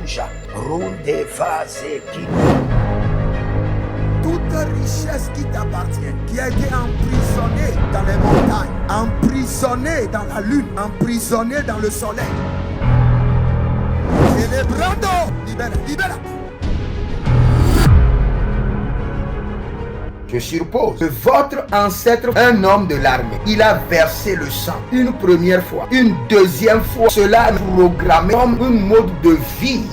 Rouja, Ronde Vazeki. Toute richesse qui t'appartient, qui a été emprisonnée dans les montagnes, emprisonnée dans la lune, emprisonnée dans le soleil. Célébrando, libère, libère. Je suppose que votre ancêtre, un homme de l'armée, il a versé le sang une première fois, une deuxième fois. Cela est programmé comme un mode de vie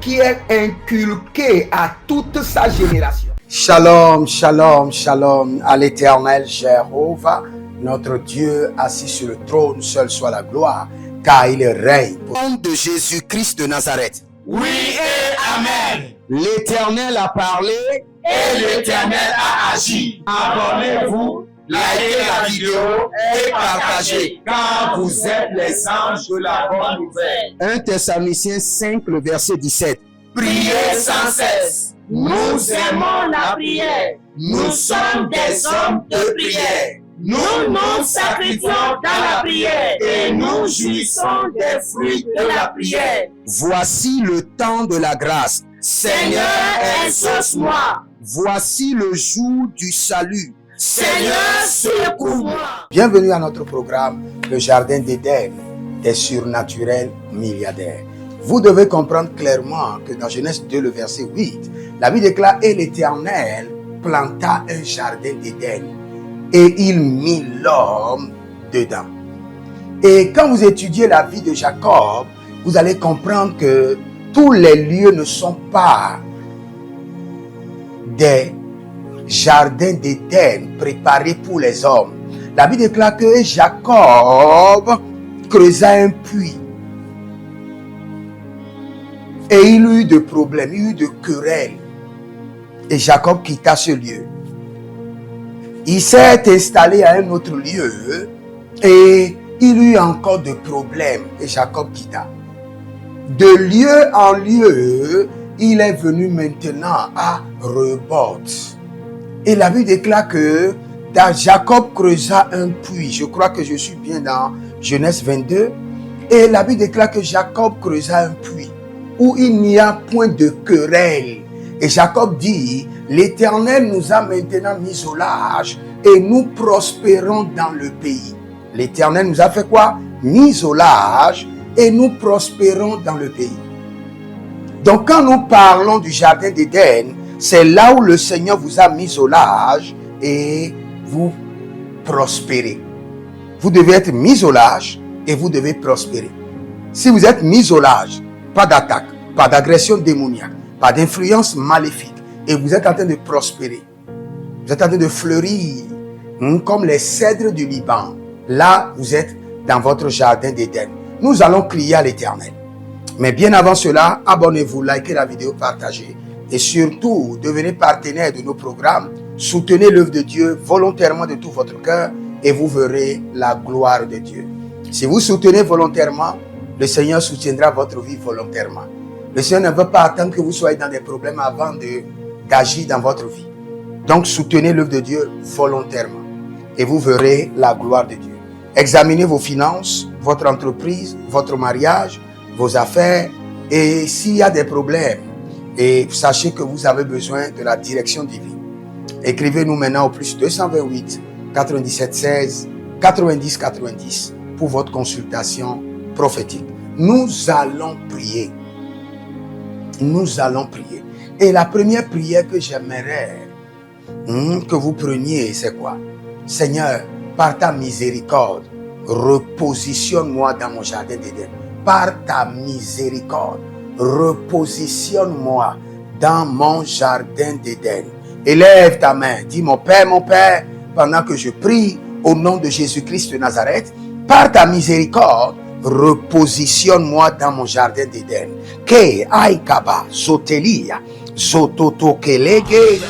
qui est inculqué à toute sa génération. Shalom, shalom, shalom à l'Éternel Jéhovah, notre Dieu assis sur le trône, seul soit la gloire, car il règne. Au nom de Jésus-Christ de Nazareth. Oui et Amen. L'Éternel a parlé et l'Éternel a agi. Abonnez-vous, likez la vidéo et partagez, car vous êtes les anges de la bonne nouvelle. 1 Thessaloniciens 5, le verset 17. Priez sans cesse. Nous aimons la prière. Nous sommes des hommes de prière. Nous nous sacrifions dans la prière et nous jouissons des fruits de la prière. Voici le temps de la grâce. Seigneur, exauce-moi. Voici le jour du salut. Seigneur, secours-moi. Bienvenue à notre programme, le Jardin d'Éden, des surnaturels milliardaires. Vous devez comprendre clairement que dans Genèse 2, le verset 8, la Bible déclare « Et l'Éternel planta un jardin d'Éden, et il mit l'homme dedans. » Et quand vous étudiez la vie de Jacob, vous allez comprendre que tous les lieux ne sont pas des jardins d'Éden préparés pour les hommes. La Bible déclare que Jacob creusa un puits. Et il eut de problèmes, il eut de querelles. Et Jacob quitta ce lieu. Il s'est installé à un autre lieu et il eut encore de problèmes. Et Jacob quitta. De lieu en lieu, il est venu maintenant à Rehoboth. Et la Bible déclare que Jacob creusa un puits. Je crois que je suis bien dans Genèse 22. Et la Bible déclare que Jacob creusa un puits où il n'y a point de querelle. Et Jacob dit, l'Éternel nous a maintenant mis au large et nous prospérons dans le pays. L'Éternel nous a fait quoi? Mis au large et nous prospérons dans le pays. Donc quand nous parlons du jardin d'Éden, c'est là où le Seigneur vous a mis au large et vous prospérez. Vous devez être mis au large et vous devez prospérer. Si vous êtes mis au large, pas d'attaque, pas d'agression démoniaque, pas d'influence maléfique, et vous êtes en train de prospérer, vous êtes en train de fleurir comme les cèdres du Liban. Là, vous êtes dans votre jardin d'Éden. Nous allons crier à l'Éternel. Mais bien avant cela, abonnez-vous, likez la vidéo, partagez. Et surtout, devenez partenaire de nos programmes. Soutenez l'œuvre de Dieu volontairement de tout votre cœur et vous verrez la gloire de Dieu. Si vous soutenez volontairement, le Seigneur soutiendra votre vie volontairement. Le Seigneur ne veut pas attendre que vous soyez dans des problèmes avant d'agir dans votre vie. Donc, soutenez l'œuvre de Dieu volontairement et vous verrez la gloire de Dieu. Examinez vos finances, votre entreprise, votre mariage, vos affaires. Et s'il y a des problèmes, et sachez que vous avez besoin de la direction divine. Écrivez-nous maintenant au plus 228 97 16 90 90 pour votre consultation prophétique. Nous allons prier. Nous allons prier. Et la première prière que j'aimerais que vous preniez, c'est quoi? Seigneur, par ta miséricorde, repositionne-moi dans mon jardin d'Éden. Par ta miséricorde, repositionne-moi dans mon jardin d'Éden. Élève ta main, dis mon Père, pendant que je prie au nom de Jésus-Christ de Nazareth, par ta miséricorde, repositionne-moi dans mon jardin d'Éden. Ke aikaba zotelia zototo kelege.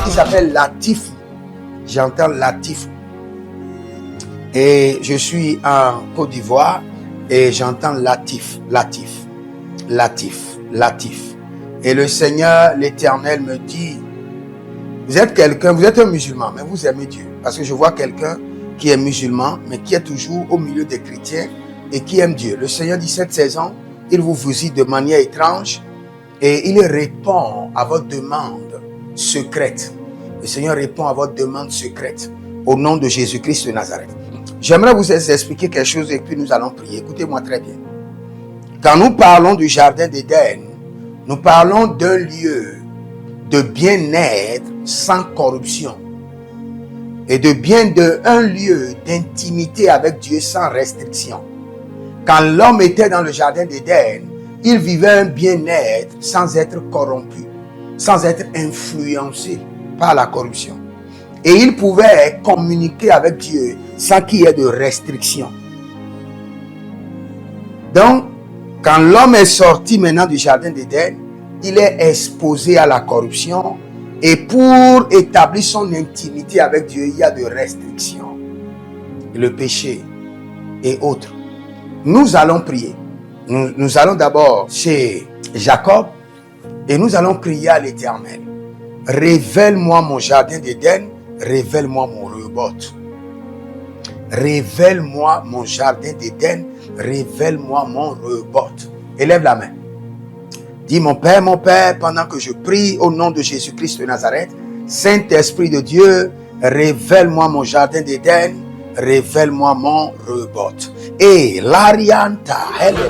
Qui s'appelle Latif. J'entends Latif. Et je suis en Côte d'Ivoire et j'entends Latif. Et le Seigneur, l'Éternel me dit, vous êtes quelqu'un, vous êtes un musulman, mais vous aimez Dieu. Parce que je vois quelqu'un qui est musulman, mais qui est toujours au milieu des chrétiens et qui aime Dieu. Le Seigneur dit, cette saison, il vous visite de manière étrange et il répond à votre demande secrète. Le Seigneur répond à votre demande secrète au nom de Jésus-Christ de Nazareth. J'aimerais vous expliquer quelque chose et puis nous allons prier. Écoutez-moi très bien. Quand nous parlons du jardin d'Éden, nous parlons d'un lieu de bien-être sans corruption et un lieu d'intimité avec Dieu sans restriction. Quand l'homme était dans le jardin d'Éden, il vivait un bien-être sans être corrompu, sans être influencé par la corruption. Et il pouvait communiquer avec Dieu sans qu'il y ait de restrictions. Donc, quand l'homme est sorti maintenant du jardin d'Éden, il est exposé à la corruption et pour établir son intimité avec Dieu, il y a de restrictions. Le péché et autres. Nous allons prier. Nous allons d'abord chez Jacob et nous allons prier à l'Éternel. Révèle-moi mon jardin d'Éden, révèle-moi mon rebot. Révèle-moi mon jardin d'Éden, révèle-moi mon rebot. Élève la main. Dis mon Père, pendant que je prie au nom de Jésus-Christ de Nazareth, Saint-Esprit de Dieu, révèle-moi mon jardin d'Éden, révèle-moi mon rebot. Et l'arianta, elle est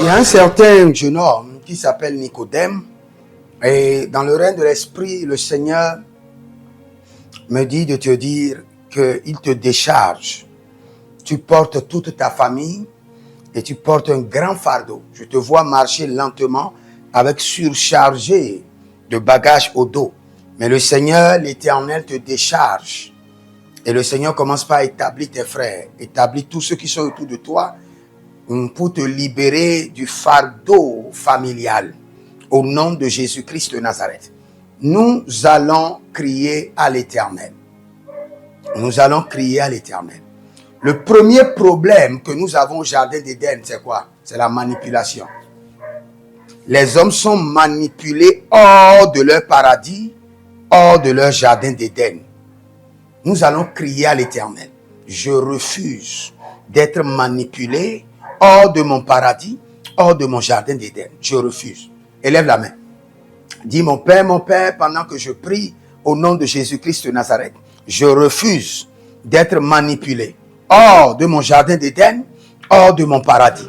Il y a un certain jeune homme qui s'appelle Nicodème, et dans le règne de l'esprit, le Seigneur me dit de te dire qu'il te décharge. Tu portes toute ta famille et tu portes un grand fardeau. Je te vois marcher lentement avec surchargé de bagages au dos. Mais le Seigneur, l'Éternel, te décharge. Et le Seigneur commence par établir tes frères, établir tous ceux qui sont autour de toi pour te libérer du fardeau familial. Au nom de Jésus-Christ de Nazareth. Nous allons crier à l'Éternel. Nous allons crier à l'Éternel. Le premier problème que nous avons au jardin d'Éden, c'est quoi? C'est la manipulation. Les hommes sont manipulés hors de leur paradis, hors de leur jardin d'Éden. Nous allons crier à l'Éternel. Je refuse d'être manipulé hors de mon paradis, hors de mon jardin d'Éden. Je refuse. Élève la main. Dis mon Père, pendant que je prie au nom de Jésus-Christ de Nazareth, je refuse d'être manipulé hors de mon jardin d'Éden, hors de mon paradis.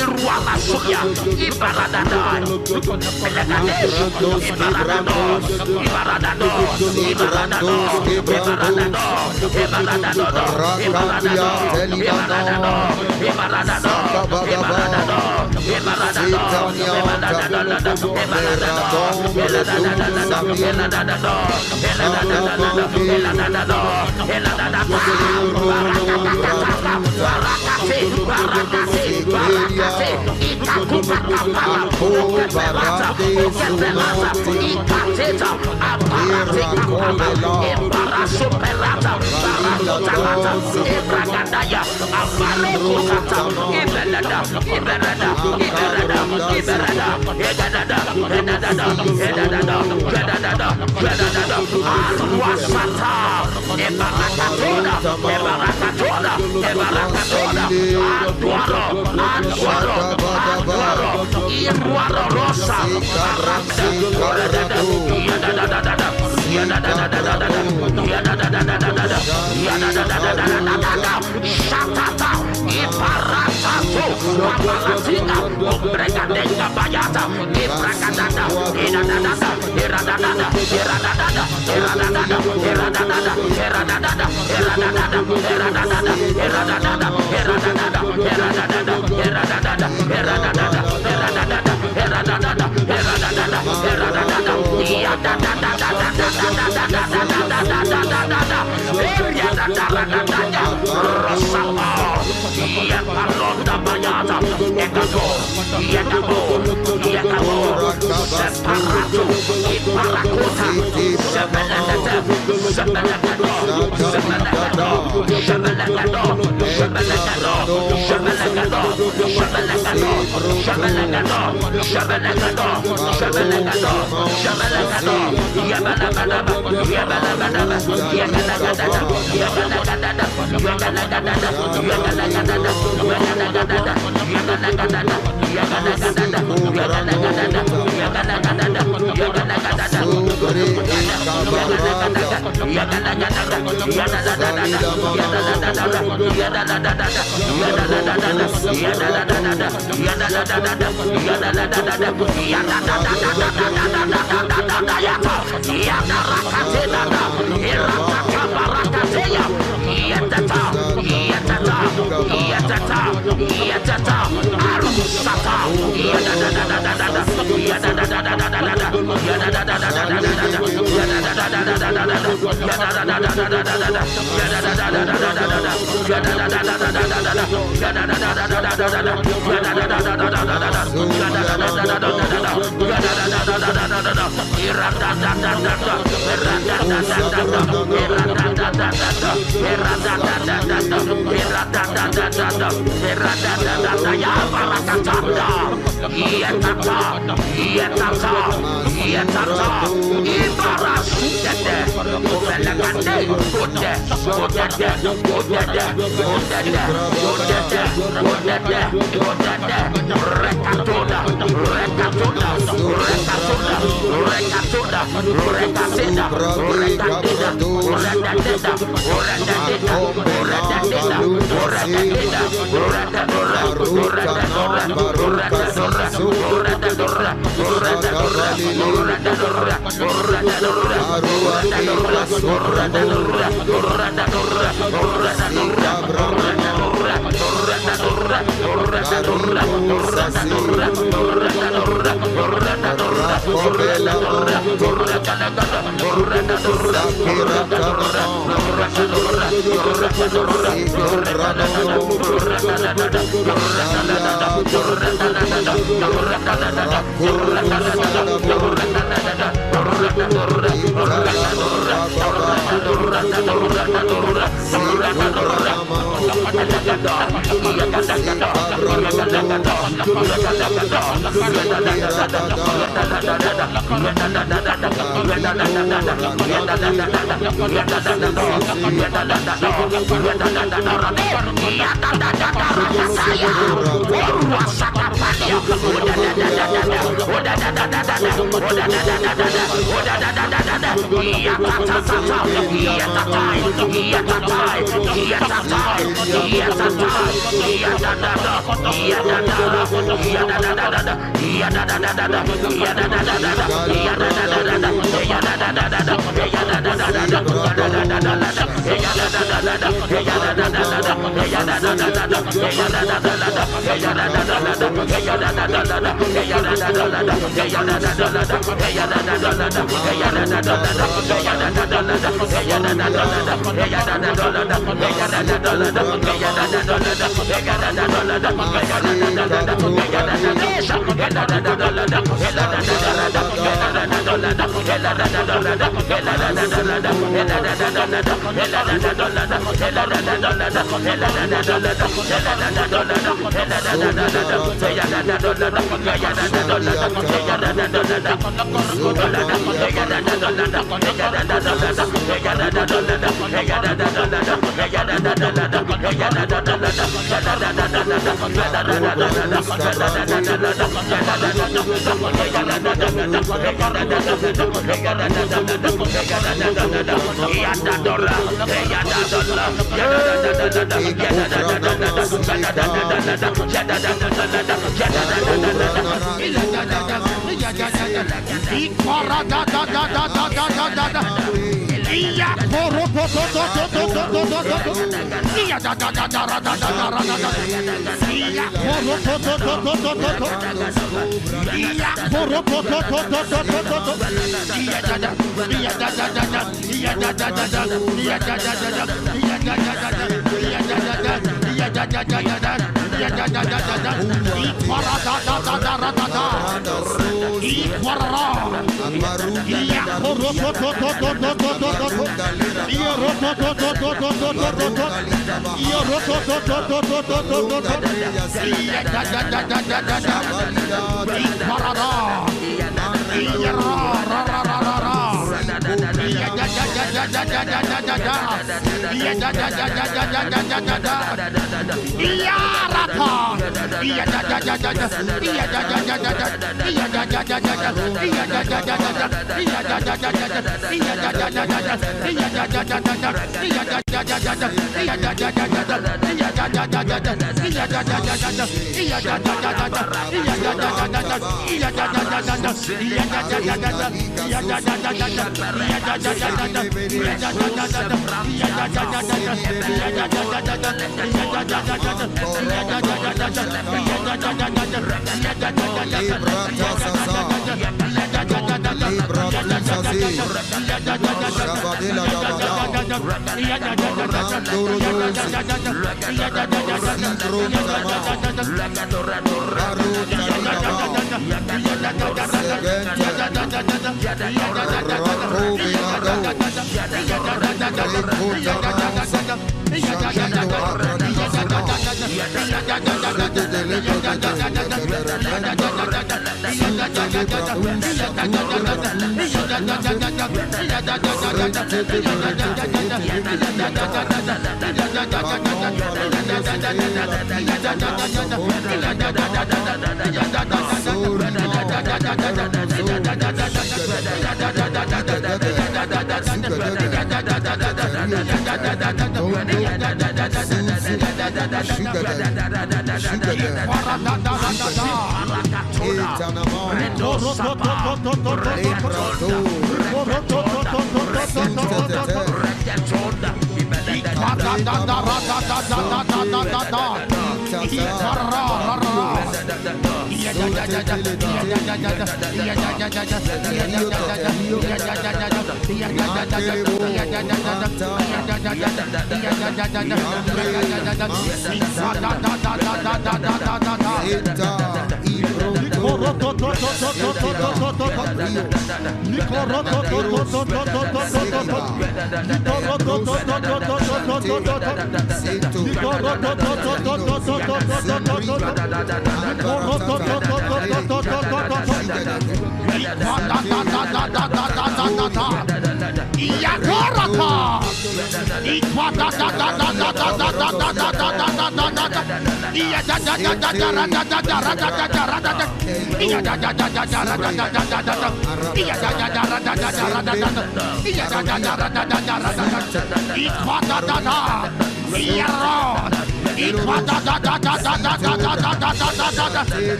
Iruarato, Yada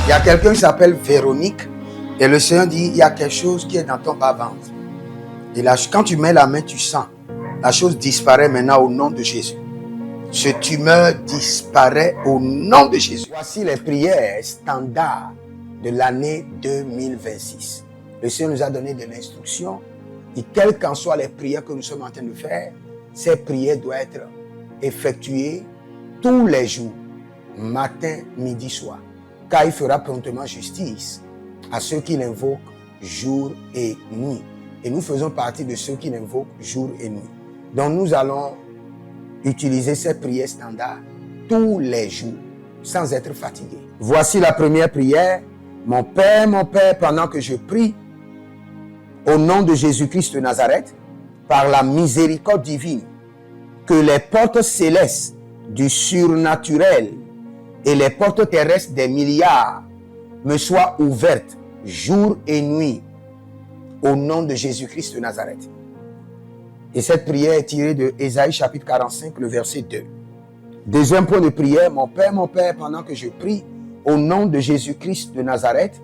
Il y a quelqu'un qui s'appelle Véronique et le Seigneur dit, il y a quelque chose qui est dans ton bas-ventre. Et là, quand tu mets la main, tu sens. La chose disparaît maintenant au nom de Jésus. Ce tumeur disparaît au nom de Jésus. Voici les prières standards de l'année 2026. Le Seigneur nous a donné de l'instruction. Et quelles qu'en soient les prières que nous sommes en train de faire, ces prières doivent être effectuées tous les jours, matin, midi, soir. Car il fera promptement justice à ceux qui l'invoquent jour et nuit. Et nous faisons partie de ceux qui l'invoquent jour et nuit. Donc nous allons utiliser ces prières standards tous les jours, sans être fatigués. Voici la première prière. Mon Père, pendant que je prie, au nom de Jésus-Christ de Nazareth, par la miséricorde divine, que les portes célestes du surnaturel et les portes terrestres des milliards me soient ouvertes jour et nuit, au nom de Jésus-Christ de Nazareth. Et cette prière est tirée de Ésaïe chapitre 45, le verset 2. Deuxième point de prière, mon Père, pendant que je prie, au nom de Jésus-Christ de Nazareth,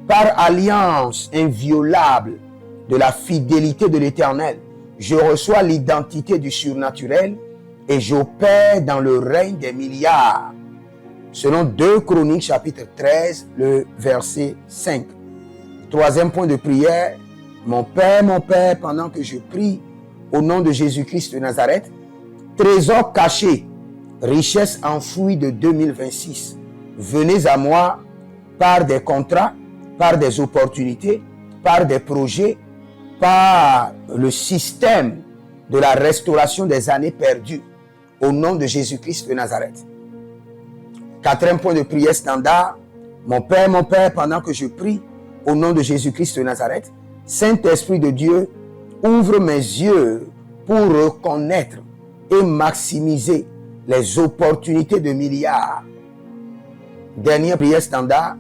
par alliance inviolable de la fidélité de l'Éternel, je reçois l'identité du surnaturel et j'opère dans le règne des milliards. Selon 2 Chroniques chapitre 13, le verset 5. Troisième point de prière, mon Père, pendant que je prie, au nom de Jésus-Christ de Nazareth, trésor caché, richesse enfouie de 2026, venez à moi par des contrats, par des opportunités, par des projets, par le système de la restauration des années perdues, au nom de Jésus-Christ de Nazareth. Quatrième point de prière standard, mon Père, pendant que je prie, au nom de Jésus-Christ de Nazareth, Saint-Esprit de Dieu, ouvre mes yeux pour reconnaître et maximiser les opportunités de milliards. Dernière prière standard,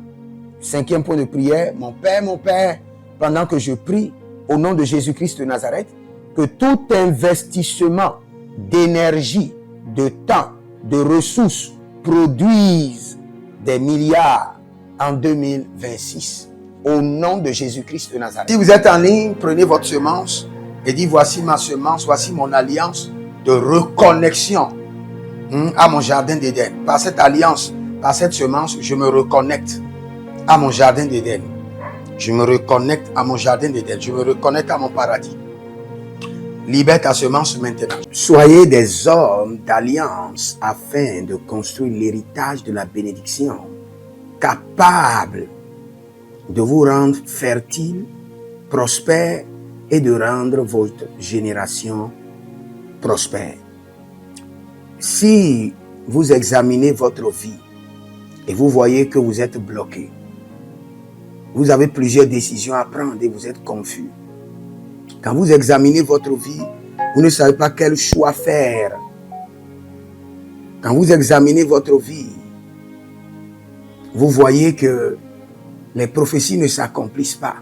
cinquième point de prière, mon Père, pendant que je prie, au nom de Jésus-Christ de Nazareth, que tout investissement d'énergie, de temps, de ressources produise des milliards en 2026. Au nom de Jésus-Christ de Nazareth. Si vous êtes en ligne, prenez votre semence et dites, voici ma semence, voici mon alliance de reconnexion à mon jardin d'Éden. Par cette alliance, par cette semence, je me reconnecte à mon jardin d'Éden. Je me reconnecte à mon jardin d'Éden. Je me reconnecte à mon paradis. Libère ta semence maintenant. Soyez des hommes d'alliance afin de construire l'héritage de la bénédiction, capables de vous rendre fertile, prospère et de rendre votre génération prospère. Si vous examinez votre vie et vous voyez que vous êtes bloqué, vous avez plusieurs décisions à prendre et vous êtes confus. Quand vous examinez votre vie, vous ne savez pas quel choix faire. Quand vous examinez votre vie, vous voyez que les prophéties ne s'accomplissent pas.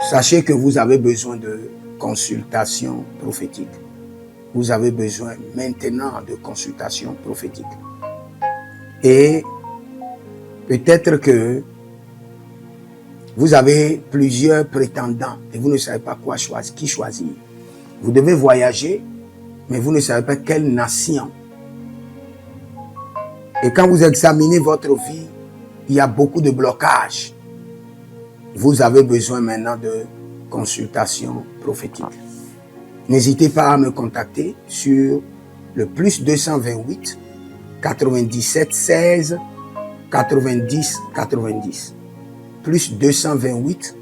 Sachez que vous avez besoin de consultation prophétique. Vous avez besoin maintenant de consultation prophétique. Et peut-être que vous avez plusieurs prétendants et vous ne savez pas qui choisir. Vous devez voyager, mais vous ne savez pas quelle nation. Et quand vous examinez votre vie, il y a beaucoup de blocages. Vous avez besoin maintenant de consultation prophétique. N'hésitez pas à me contacter sur le +228 97 16 90 90. Plus 228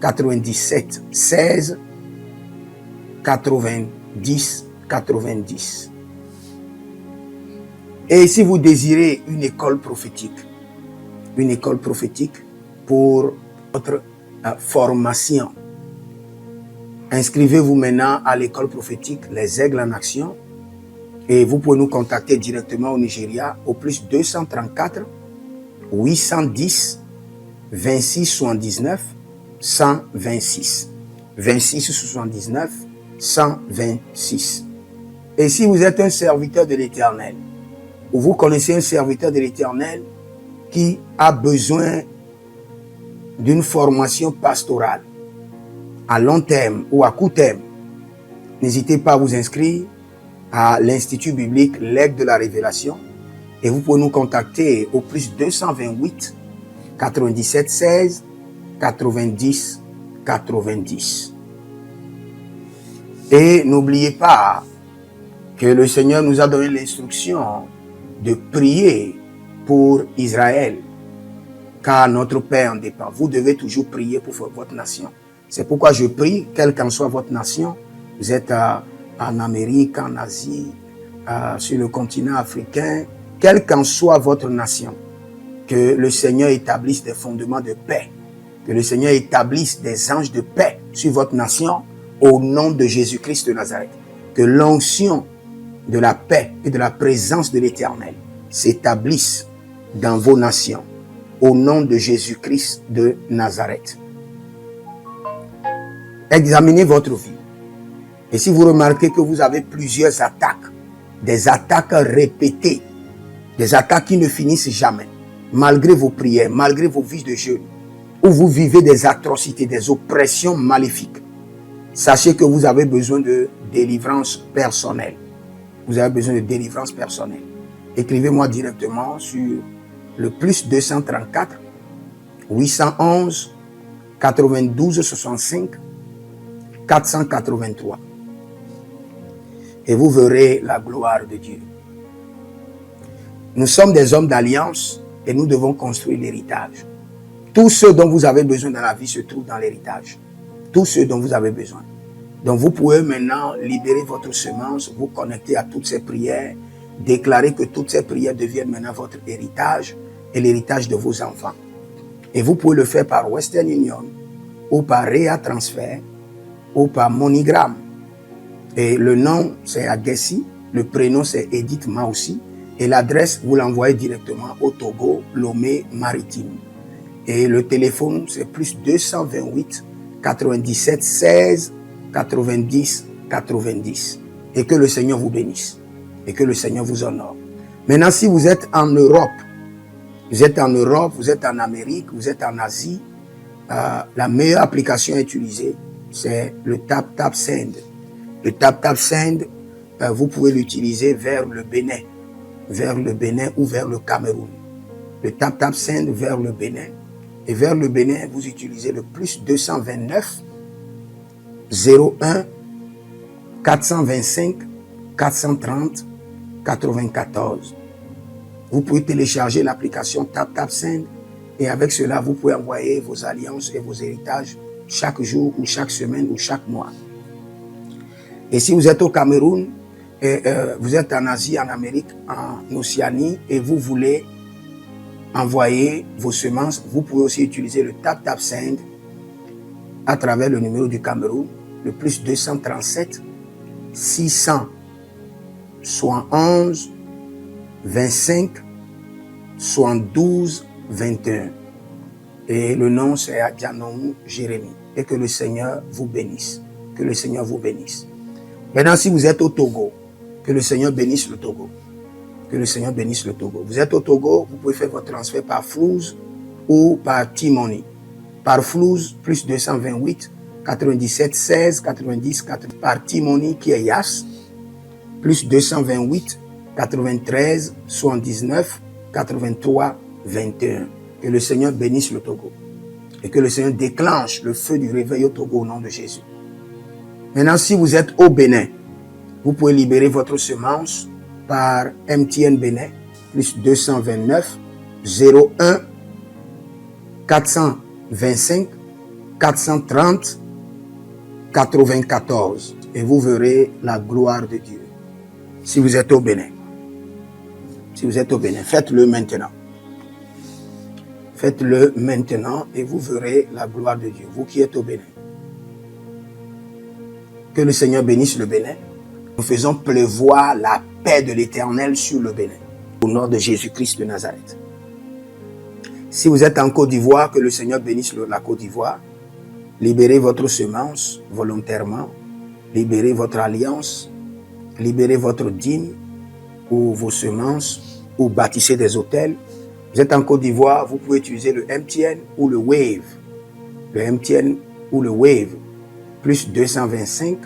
97 16 90 90. Et si vous désirez une école prophétique pour votre formation, inscrivez-vous maintenant à l'école prophétique Les Aigles en Action et vous pouvez nous contacter directement au Nigeria au plus 234 810 26 79 126. 26 79 126. Et si vous êtes un serviteur de l'Éternel, ou vous connaissez un serviteur de l'Éternel qui a besoin d'une formation pastorale à long terme ou à court terme, n'hésitez pas à vous inscrire à l'Institut biblique L'Aigle de la Révélation et vous pouvez nous contacter au plus 228 97 16 90 90. Et n'oubliez pas que le Seigneur nous a donné l'instruction de prier pour Israël, car notre paix en dépend. Vous devez toujours prier pour votre nation. C'est pourquoi je prie, quelle qu'en soit votre nation, vous êtes en Amérique, en Asie, sur le continent africain, quelle qu'en soit votre nation, que le Seigneur établisse des fondements de paix, que le Seigneur établisse des anges de paix sur votre nation au nom de Jésus-Christ de Nazareth. Que l'onction de la paix et de la présence de l'Éternel s'établisse dans vos nations au nom de Jésus-Christ de Nazareth. Examinez votre vie. Et si vous remarquez que vous avez plusieurs attaques, des attaques répétées, des attaques qui ne finissent jamais, malgré vos prières, malgré vos vies de jeûne, où vous vivez des atrocités, des oppressions maléfiques, sachez que vous avez besoin de délivrance personnelle. Vous avez besoin de délivrance personnelle. Écrivez-moi directement sur le plus 234 811 92 65 483. Et vous verrez la gloire de Dieu. Nous sommes des hommes d'alliance et nous devons construire l'héritage. Tout ce dont vous avez besoin dans la vie se trouve dans l'héritage. Tout ce dont vous avez besoin. Donc vous pouvez maintenant libérer votre semence, vous connecter à toutes ces prières, déclarer que toutes ces prières deviennent maintenant votre héritage et l'héritage de vos enfants. Et vous pouvez le faire par Western Union ou par Rea Transfer ou par MoneyGram. Et le nom c'est Agessi, le prénom c'est Edith Maussi et l'adresse vous l'envoyez directement au Togo, Lomé Maritime. Et le téléphone c'est plus 228 97 16 90 90. Et que le Seigneur vous bénisse. Et que le Seigneur vous honore. Maintenant, si vous êtes en Europe, vous êtes en Amérique, vous êtes en Asie, la meilleure application à utiliser, c'est le TapTapSend. Le TapTapSend, vous pouvez l'utiliser vers le Bénin ou vers le Cameroun. Le TapTapSend vers le Bénin. Et vers le Bénin, vous utilisez le plus 229 01 425 430 94. Vous pouvez télécharger l'application TapTapSend et avec cela, vous pouvez envoyer vos alliances et vos héritages chaque jour ou chaque semaine ou chaque mois. Et si vous êtes au Cameroun, vous êtes en Asie, en Amérique, en Océanie et vous voulez envoyer vos semences, vous pouvez aussi utiliser le TapTapSend à travers le numéro du Cameroun, le plus 237 671 25 72 21. Et le nom c'est Adjanou Jérémie. Et que le Seigneur vous bénisse. Que le Seigneur vous bénisse. Maintenant, si vous êtes au Togo, que le Seigneur bénisse le Togo. Que le Seigneur bénisse le Togo. Vous êtes au Togo, vous pouvez faire votre transfert par Flouz ou par T-Money. Par Flouz, plus 228 97 16 90 80. Par T-Money qui est Yas, plus 228 93 79 83 21. Que le Seigneur bénisse le Togo. Et que le Seigneur déclenche le feu du réveil au Togo au nom de Jésus. Maintenant, si vous êtes au Bénin, vous pouvez libérer votre semence par MTN Bénin, plus 229 01 425 430 94 et vous verrez la gloire de Dieu. Si vous êtes au Bénin, faites-le maintenant. Faites-le maintenant et vous verrez la gloire de Dieu, vous qui êtes au Bénin. Que le Seigneur bénisse le Bénin. Nous faisons pleuvoir la paix de l'Éternel sur le Bénin, au nom de Jésus-Christ de Nazareth. Si vous êtes en Côte d'Ivoire, que le Seigneur bénisse la Côte d'Ivoire. Libérez votre semence volontairement. Libérez votre alliance. Libérez votre dîme ou vos semences ou bâtissez des hôtels. Vous êtes en Côte d'Ivoire, vous pouvez utiliser le MTN ou le Wave. Le MTN ou le Wave. Plus 225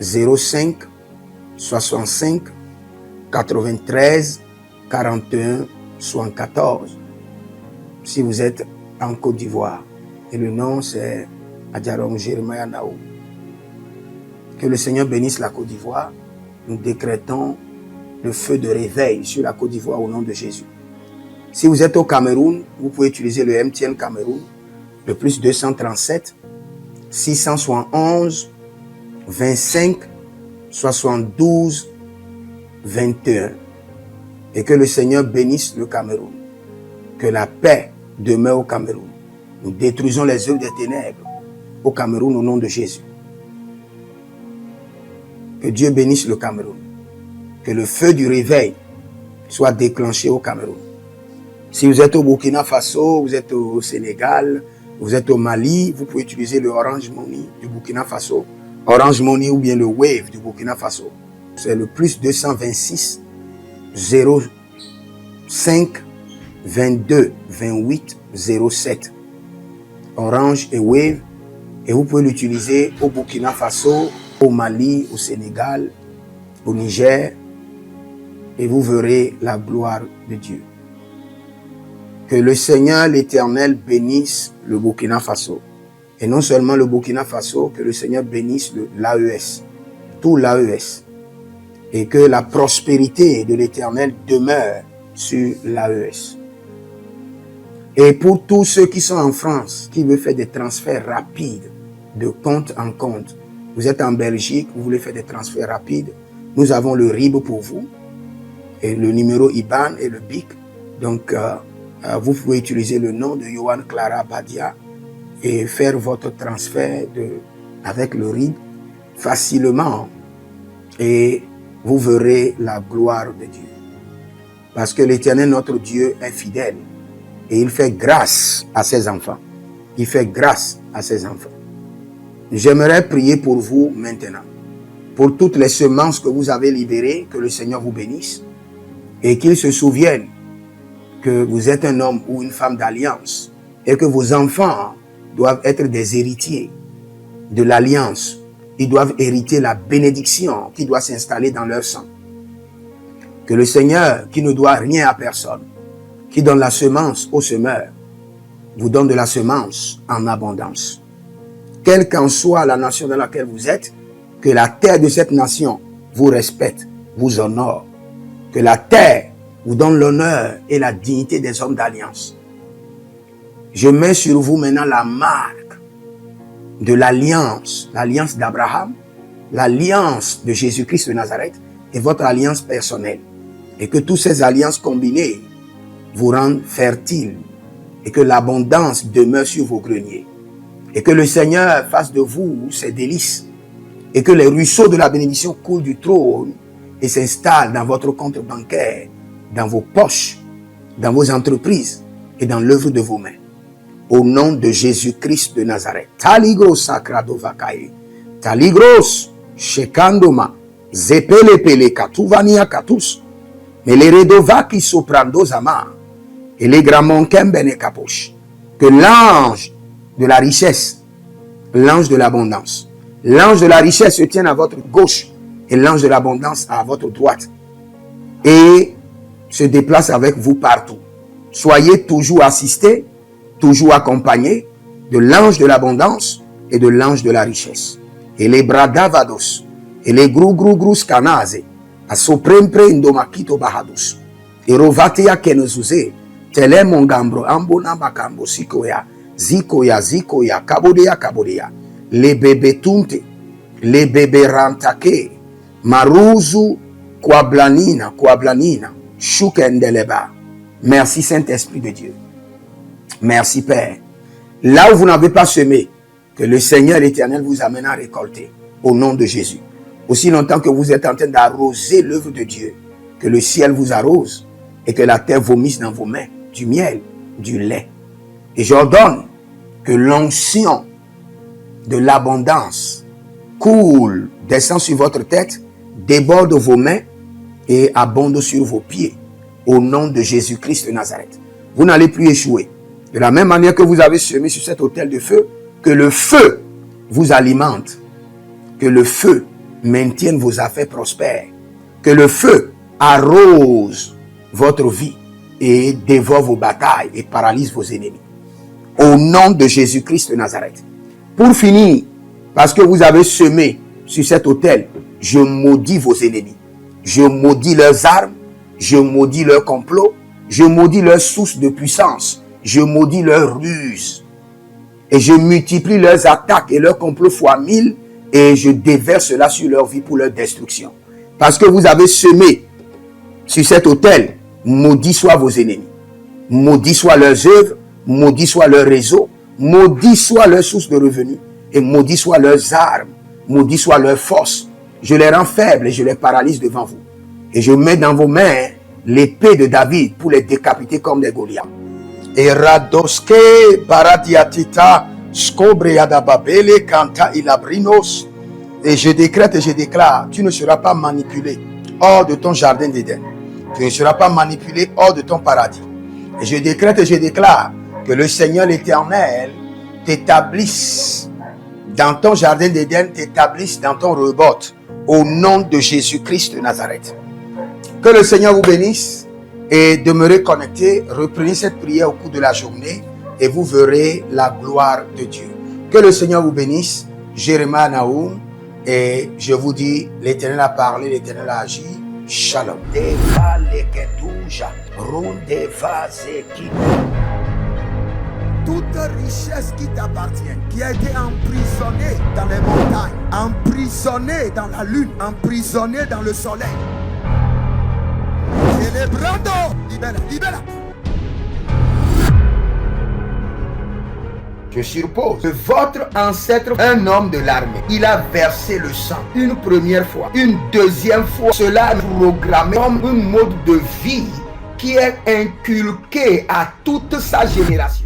05 65 93 41 74. Si vous êtes en Côte d'Ivoire. Et le nom c'est Adjarom Jeremiah Naou. Que le Seigneur bénisse la Côte d'Ivoire. Nous décrétons le feu de réveil sur la Côte d'Ivoire au nom de Jésus. Si vous êtes au Cameroun, vous pouvez utiliser le MTN Cameroun, le plus 237 671 25 72 21. Et que le Seigneur bénisse le Cameroun. Que la paix demeure au Cameroun. Nous détruisons les œuvres des ténèbres au Cameroun au nom de Jésus. Que Dieu bénisse le Cameroun. Que le feu du réveil soit déclenché au Cameroun. Si vous êtes au Burkina Faso, vous êtes au Sénégal, vous êtes au Mali, vous pouvez utiliser le Orange Money du Burkina Faso. Orange Money ou bien le Wave du Burkina Faso. C'est le plus 226 05 22 28 07. Orange et Wave. Et vous pouvez l'utiliser au Burkina Faso, au Mali, au Sénégal, au Niger. Et vous verrez la gloire de Dieu. Que le Seigneur l'Éternel bénisse le Burkina Faso. Et non seulement le Burkina Faso, que le Seigneur bénisse l'AES, tout l'AES. Et que la prospérité de l'Éternel demeure sur l'AES. Et pour tous ceux qui sont en France, qui veulent faire des transferts rapides de compte en compte, vous êtes en Belgique, vous voulez faire des transferts rapides, nous avons le RIB pour vous, et le numéro IBAN et le BIC. Donc, vous pouvez utiliser le nom de Yohan Clara Badia et faire votre transfert avec le RIB facilement. Et vous verrez la gloire de Dieu. Parce que l'Éternel, notre Dieu, est fidèle. Et il fait grâce à ses enfants. Il fait grâce à ses enfants. J'aimerais prier pour vous maintenant. Pour toutes les semences que vous avez libérées, que le Seigneur vous bénisse. Et qu'il se souvienne que vous êtes un homme ou une femme d'alliance. Et que vos enfants doivent être des héritiers de l'alliance. Ils doivent hériter la bénédiction qui doit s'installer dans leur sang. Que le Seigneur, qui ne doit rien à personne, qui donne la semence au semeur, vous donne de la semence en abondance. Quelle qu'en soit la nation dans laquelle vous êtes, que la terre de cette nation vous respecte, vous honore. Que la terre vous donne l'honneur et la dignité des hommes d'alliance. Je mets sur vous maintenant la marque de l'alliance d'Abraham, l'alliance de Jésus-Christ de Nazareth et votre alliance personnelle. Et que toutes ces alliances combinées vous rendent fertiles et que l'abondance demeure sur vos greniers. Et que le Seigneur fasse de vous ses délices et que les ruisseaux de la bénédiction coulent du trône et s'installent dans votre compte bancaire, dans vos poches, dans vos entreprises et dans l'œuvre de vos mains. Au nom de Jésus-Christ de Nazareth. Taligros sacrado vakae. Taligros shekandoma. Zepelepele katuvania katus. Meleredova ki soprando zama. Et les gramons kembene kaposh. Que l'ange de la richesse, l'ange de l'abondance, l'ange de la richesse se tienne à votre gauche et l'ange de l'abondance à votre droite. Et se déplace avec vous partout. Soyez toujours assistés, toujours accompagné de l'ange de l'abondance et de l'ange de la richesse. Et les bradavados, et les grou scanase, a soprempre indomakito bahadus, et rovatea kenezuze, Tele mongambro, ambona makambo, sikoya, zikoya, kabodeya. Le bébé tunte, le bébé rantake, maruzu, kwablanina, shukendeleba. Merci Saint-Esprit de Dieu. Merci Père. Là où vous n'avez pas semé, que le Seigneur éternel vous amène à récolter. Au nom de Jésus. Aussi longtemps que vous êtes en train d'arroser l'œuvre de Dieu, que le ciel vous arrose et que la terre vomisse dans vos mains du miel, du lait. Et j'ordonne que l'onction de l'abondance coule, descend sur votre tête, déborde vos mains et abonde sur vos pieds. Au nom de Jésus-Christ de Nazareth. Vous n'allez plus échouer. De la même manière que vous avez semé sur cet autel de feu, que le feu vous alimente. Que le feu maintienne vos affaires prospères. Que le feu arrose votre vie et dévore vos batailles et paralyse vos ennemis. Au nom de Jésus-Christ de Nazareth. Pour finir, parce que vous avez semé sur cet autel, je maudis vos ennemis. Je maudis leurs armes. Je maudis leurs complots. Je maudis leurs sources de puissance. Je maudis leurs ruses. Et je multiplie leurs attaques et leurs complots fois 1000. Et je déverse cela sur leur vie pour leur destruction. Parce que vous avez semé sur cet autel, maudit soient vos ennemis. Maudit soient leurs œuvres. Maudit soit leur réseau. Maudit soit leur source de revenus. Et maudit soient leurs armes. Maudit soit leurs forces. Je les rends faibles et je les paralyse devant vous. Et je mets dans vos mains l'épée de David pour les décapiter comme des Goliaths. Et radoske baradiatita skobriada babele kanta ilabrinos. Et je décrète et je déclare, tu ne seras pas manipulé hors de ton jardin d'Éden. Tu ne seras pas manipulé hors de ton paradis. Et je décrète et je déclare que le Seigneur l'Éternel t'établisse dans ton jardin d'Éden, t'établisse dans ton rebord. Au nom de Jésus-Christ de Nazareth. Que le Seigneur vous bénisse et demeurez connectés. Reprenez cette prière au cours de la journée et vous verrez la gloire de Dieu. Que le Seigneur vous bénisse. Jérémie Naoum. Et je vous dis, l'Éternel a parlé, l'Éternel a agi. Shalom. Toute richesse qui t'appartient, qui a été emprisonnée dans les montagnes, emprisonnée dans la lune, emprisonnée dans le soleil. Célébrando, libera. Je suppose que votre ancêtre, un homme de l'armée, il a versé le sang une première fois, une deuxième fois. Cela est programmé comme un mode de vie qui est inculqué à toute sa génération.